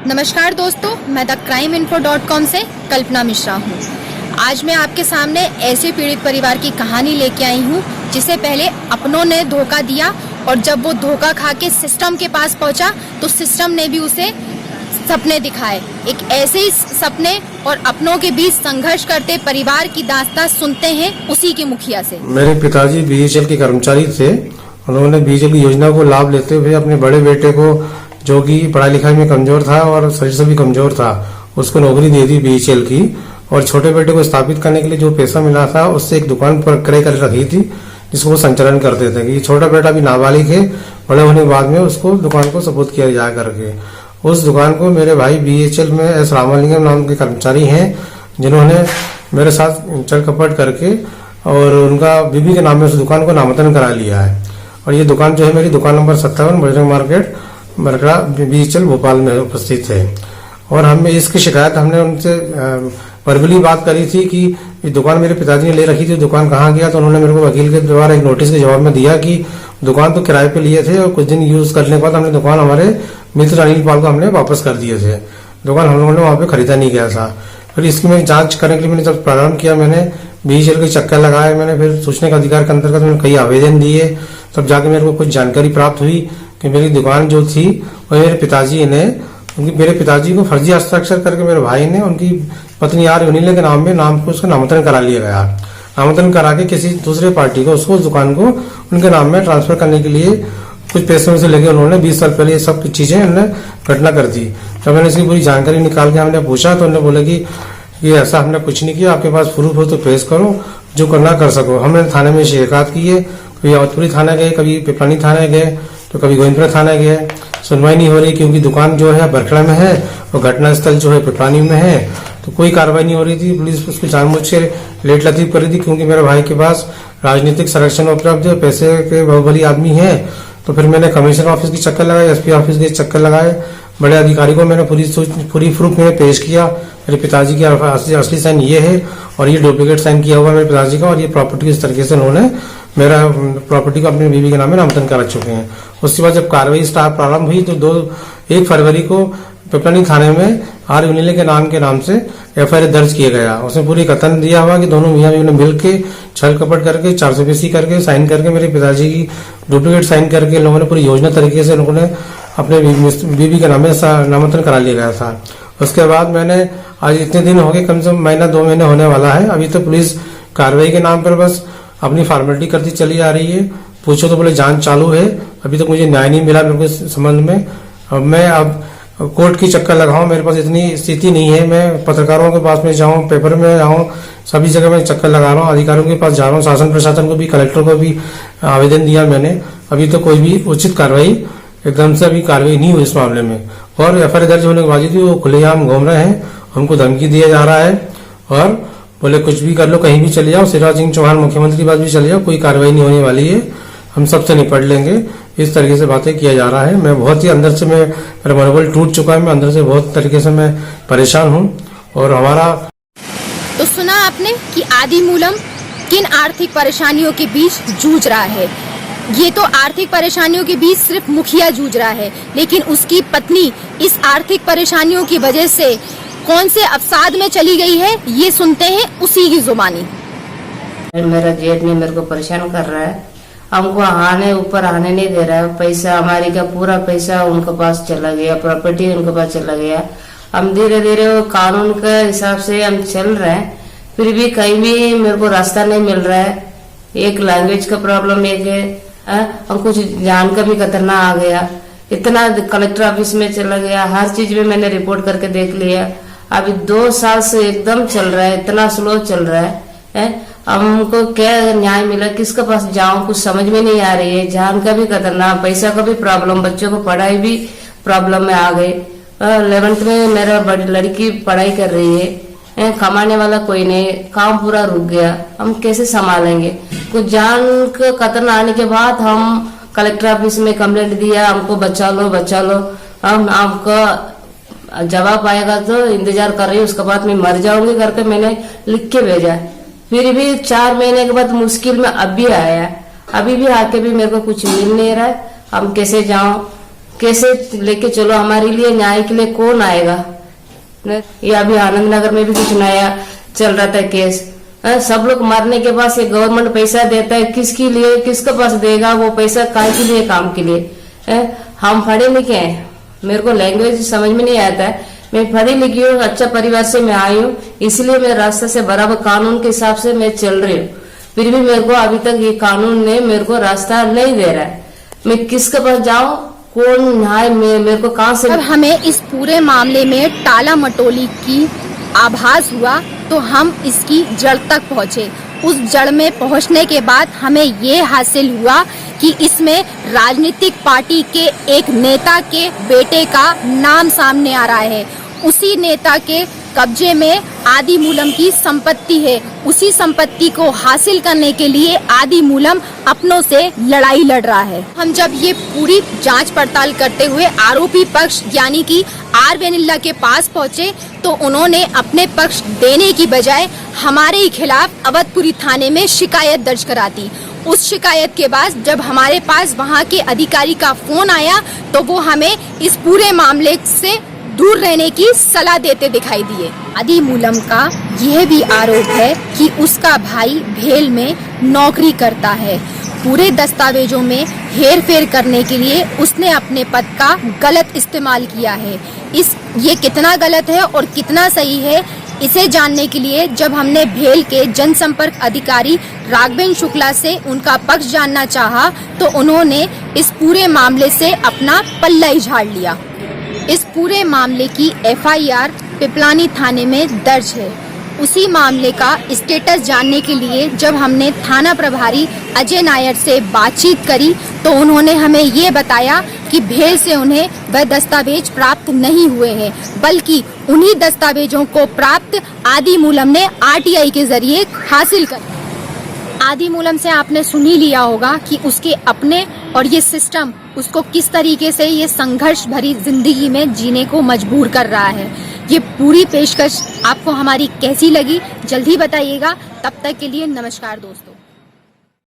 नमस्कार दोस्तों, मैं thecrimeinfo.com से कल्पना मिश्रा हूँ। आज मैं आपके सामने ऐसे पीड़ित परिवार की कहानी लेके आई हूँ जिसे पहले अपनों ने धोखा दिया और जब वो धोखा खा के सिस्टम के पास पहुँचा तो सिस्टम ने भी उसे सपने दिखाए। एक ऐसे ही सपने और अपनों के बीच संघर्ष करते परिवार की दास्तान सुनते हैं उसी के मुखिया से। मेरे पिताजी बीएचईएल के कर्मचारी थे। उन्होंने बीएचईएल की योजना को लाभ लेते हुए अपने बड़े बेटे को, जो कि पढ़ाई लिखाई में कमजोर था और शरीर से भी कमजोर था, उसको नौकरी दे दी बीएचईएल की। और छोटे बेटे को स्थापित करने के लिए जो पैसा मिला था उससे एक दुकान पर क्रय कर रखी थी जिसको वो संचालन करते थे कि छोटा बेटा भी नाबालिग है, बड़े होने के बाद में उसको दुकान को सपोर्ट किया जा करके। उस दुकान को मेरे भाई बीएचईएल में एस रामलिंगम नाम के कर्मचारी हैं जिन्होंने मेरे साथ चल कपट करके और उनका बीबी के नाम में उस दुकान को नामांकन करा लिया है। और ये दुकान जो है मेरी दुकान नंबर 57 बजरंग मार्केट बरकड़ा बीएचईएल भोपाल में उपस्थित है। और हमें इसकी शिकायत हमने उनसे वर्बली बात करी थी कि ये दुकान मेरे पिताजी ने ले रखी थी, दुकान कहाँ गया। तो उन्होंने मेरे को वकील के द्वारा एक नोटिस के जवाब में दिया कि दुकान तो किराए पे लिए थे और कुछ दिन यूज करने के बाद हमने दुकान हमारे मित्र अनिल पाल को हमने वापस कर दिए थे। दुकान हम लोगों ने वहाँ पे खरीदा नहीं गया था। फिर इसकी मैं जांच करने के लिए मैंने जब प्रारंभ किया, मैंने बीएचईएल के चक्कर लगाए, मैंने फिर सूचना का अधिकार के अंतर्गत मैंने कई आवेदन दिए। तब जाके मेरे को कुछ जानकारी प्राप्त हुई कि मेरी दुकान जो थी वो मेरे पिताजी ने, क्योंकि मेरे पिताजी को फर्जी हस्ताक्षर करके मेरे भाई ने उनकी पत्नी आर यूनिले के नाम में नाम को उसका नामांकन करा लिया गया। नामांकन करा के किसी दूसरे पार्टी को उसको उस दुकान को उनके नाम में ट्रांसफर करने के लिए कुछ पैसों से लेके उन्होंने 20 साल पहले ये सब चीजें उन्होंने घटना कर दी। जब मैंने इसकी पूरी जानकारी निकाल के हमने पूछा तो उन्होंने बोला कि ये ऐसा हमने कुछ नहीं किया, आपके पास प्रूफ हो तो पेश करो, जो करना कर सको। हमने थाने में शिकायत की है, कभी अवधपुरी थाना गए, कभी पिपलानी थाने गए, तो कभी गोविंदपुरा थाना गए, सुनवाई नहीं हो रही क्योंकि दुकान जो है बरखड़ा में है और घटना स्थल जो है पिपलानी में है, तो कोई कार्रवाई नहीं हो रही थी। पुलिस उसको जानबूझ के लेट लतीफ कर रही थी क्योंकि मेरे भाई के पास राजनीतिक संरक्षण उपलब्ध है, पैसे के बाहुबली आदमी है। तो फिर मैंने कमिश्नर ऑफिस के चक्कर लगाए, एसपी ऑफिस के चक्कर लगाए, बड़े अधिकारी को मैंने पूरी प्रूफ मैंने पेश किया। मेरे पिताजी की असली साइन ये है और ये डुप्लीकेट साइन किया हुआ मेरे पिताजी का, और ये प्रॉपर्टी इस तरीके से उन्होंने मेरा प्रॉपर्टी को अपनी बीवी के नाम में नामांकन कर चुके हैं। उसके बाद जब कार्रवाई प्रारंभ हुई तो 1 फरवरी को पिपलानी थाने में आर यूनिले के नाम से एफआईआर दर्ज किया गया। उसमें पूरी कथन दिया हुआ कि दोनों मियां बीवी ने मिल के छल कपट करके 480 करके साइन करके मेरे पिताजी की डुप्लीकेट साइन करके लोगों ने पूरी योजना तरीके से लोगों ने अपने बीवी के नाम में नामांकन करा लिया गया था। उसके बाद मैंने आज इतने दिन हो गए, कम से कम महीना 2 महीने होने वाला है, अभी तो पुलिस कार्रवाई के नाम पर बस अपनी फॉर्मेलिटी करती चली आ रही है। पूछो तो बोले जांच चालू है, अभी तक मुझे न्याय नहीं मिला मेरे को इस संबंध में। अब मैं कोर्ट की चक्कर लगाऊं, मेरे पास इतनी स्थिति नहीं है। मैं पत्रकारों के पास में जाऊं, पेपर में जाऊं, सभी जगह मैं चक्कर लगा रहा हूं, अधिकारियों के पास जा रहा हूं, शासन प्रशासन को भी, कलेक्टर को भी आवेदन दिया मैंने। अभी तो कोई भी उचित कार्रवाई, एकदम से अभी कार्रवाई नहीं हुई इस मामले में। और एफआईआर दर्ज होने के बावजूद भी वो खुलेआम घूम रहे हैं, उनको धमकी दिया जा रहा है और बोले कुछ भी कर लो, कहीं भी चले जाओ, शिवराज सिंह चौहान मुख्यमंत्री के पास भी चले जाओ, कोई कार्रवाई नहीं होने वाली है, हम सबसे निपट लेंगे। इस तरीके से बातें किया जा रहा है। मैं बहुत ही अंदर से मेरा मनोबल टूट चुका है, मैं अंदर से बहुत तरीके से मैं परेशान हूँ। और हमारा तो सुना आपने कि आदि मूलम किन आर्थिक परेशानियों के बीच जूझ रहा है। ये तो आर्थिक परेशानियों के बीच सिर्फ मुखिया जूझ रहा है, लेकिन उसकी पत्नी इस आर्थिक परेशानियों की वजह से कौन से अवसाद में चली गई है, ये सुनते हैं उसी की जुबानी। मेरा जेठ ने मेरे को परेशान कर रहा है, हमको ऊपर आने नहीं दे रहा है। पैसा हमारी का पूरा पैसा उनके पास चला गया, प्रॉपर्टी उनके पास चला गया। हम धीरे धीरे वो कानून के हिसाब से हम चल रहे हैं, फिर भी कहीं भी मेरे को रास्ता नहीं मिल रहा है। एक लैंग्वेज का प्रॉब्लम एक है, हम कुछ जान का भी खतरना आ गया। इतना कलेक्टर ऑफिस में चला गया, हर चीज में मैंने रिपोर्ट करके देख लिया। अभी 2 साल से एकदम चल रहा है, इतना स्लो चल रहा है। हमको क्या न्याय मिला, किसके पास जाऊं, कुछ समझ में नहीं आ रही है। जान का भी खतरना, पैसा का भी प्रॉब्लम, बच्चों को पढ़ाई भी प्रॉब्लम में आ गई। 11th में मेरा बड़ी लड़की पढ़ाई कर रही है, कमाने वाला कोई नहीं, काम पूरा रुक गया, हम कैसे संभालेंगे। कुछ जान का खतरना आने के बाद हम कलेक्टर ऑफिस में कंप्लेंट दिया, हमको बचा लो बचा लो, हम आपका जवाब आएगा तो इंतजार कर रही हूँ, उसके बाद मैं मर जाऊंगी करके मैंने लिख के भेजा। फिर भी 4 महीने के बाद मुश्किल में अब भी आया, अभी भी आके भी मेरे को कुछ मिल नहीं रहा है। हम कैसे जाऊं, कैसे लेके चलो, हमारे लिए न्याय के लिए कौन आएगा। ये अभी आनंद नगर में भी कुछ नया चल रहा था केस। सब लोग मरने के बाद ये गवर्नमेंट पैसा देता है, किसके लिए, किसके पास देगा वो पैसा, काय के लिए, काम के लिए। हम पढ़े लिखे हैं, मेरे को लैंग्वेज समझ में नहीं आता है, मैं पढ़ी लिखी हूँ, अच्छा परिवार से मैं आई हूँ, इसलिए मैं रास्ते से बराबर कानून के हिसाब से मैं चल रही हूँ। फिर भी मेरे को अभी तक ये कानून ने मेरे को रास्ता नहीं दे रहा है। मैं किसके पास जाऊँ, कौन न्याय मेरे को कहाँ से। अब हमें इस पूरे मामले में टाला मटोली की आभास हुआ तो हम इसकी जड़ तक पहुँचे। उस जड़ में पहुँचने के बाद हमें ये हासिल हुआ कि इसमें राजनीतिक पार्टी के एक नेता के बेटे का नाम सामने आ रहा है। उसी नेता के कब्जे में आदिमूलम की संपत्ति है। उसी संपत्ति को हासिल करने के लिए आदिमूलम अपनों से लड़ाई लड़ रहा है। हम जब ये पूरी जांच पड़ताल करते हुए आरोपी पक्ष यानी कि आर वेनिल्ला के पास पहुंचे तो उन्होंने अपने पक्ष देने की बजाय हमारे ही खिलाफ अवधपुरी थाने में शिकायत दर्ज करा दी। उस शिकायत के बाद जब हमारे पास वहां के अधिकारी का फोन आया तो वो हमें इस पूरे मामले से दूर रहने की सलाह देते दिखाई दिए। आदिमूलम का यह भी आरोप है कि उसका भाई भेल में नौकरी करता है। पूरे दस्तावेजों में हेरफेर करने के लिए उसने अपने पद का गलत इस्तेमाल किया है। ये कितना गलत है और कितना सही है, इसे जानने के लिए जब हमने भेल के जनसंपर्क अधिकारी राघवेंद्र शुक्ला से उनका पक्ष जानना चाहा तो उन्होंने इस पूरे मामले से अपना पल्ला ही झाड़ लिया। इस पूरे मामले की एफआईआर पिपलानी थाने में दर्ज है। उसी मामले का स्टेटस जानने के लिए जब हमने थाना प्रभारी अजय नायर से बातचीत करी तो उन्होंने हमें ये बताया कि भेल से उन्हें वह दस्तावेज प्राप्त नहीं हुए हैं, बल्कि उन्हीं दस्तावेजों को प्राप्त आदिमूलम ने आरटीआई के जरिए हासिल कर। आदिमूलम से आपने सुन ही लिया होगा कि उसके अपने और ये सिस्टम उसको किस तरीके से ये संघर्ष भरी जिंदगी में जीने को मजबूर कर रहा है। ये पूरी पेशकश आपको हमारी कैसी लगी जल्दी बताइएगा। तब तक के लिए नमस्कार दोस्तों।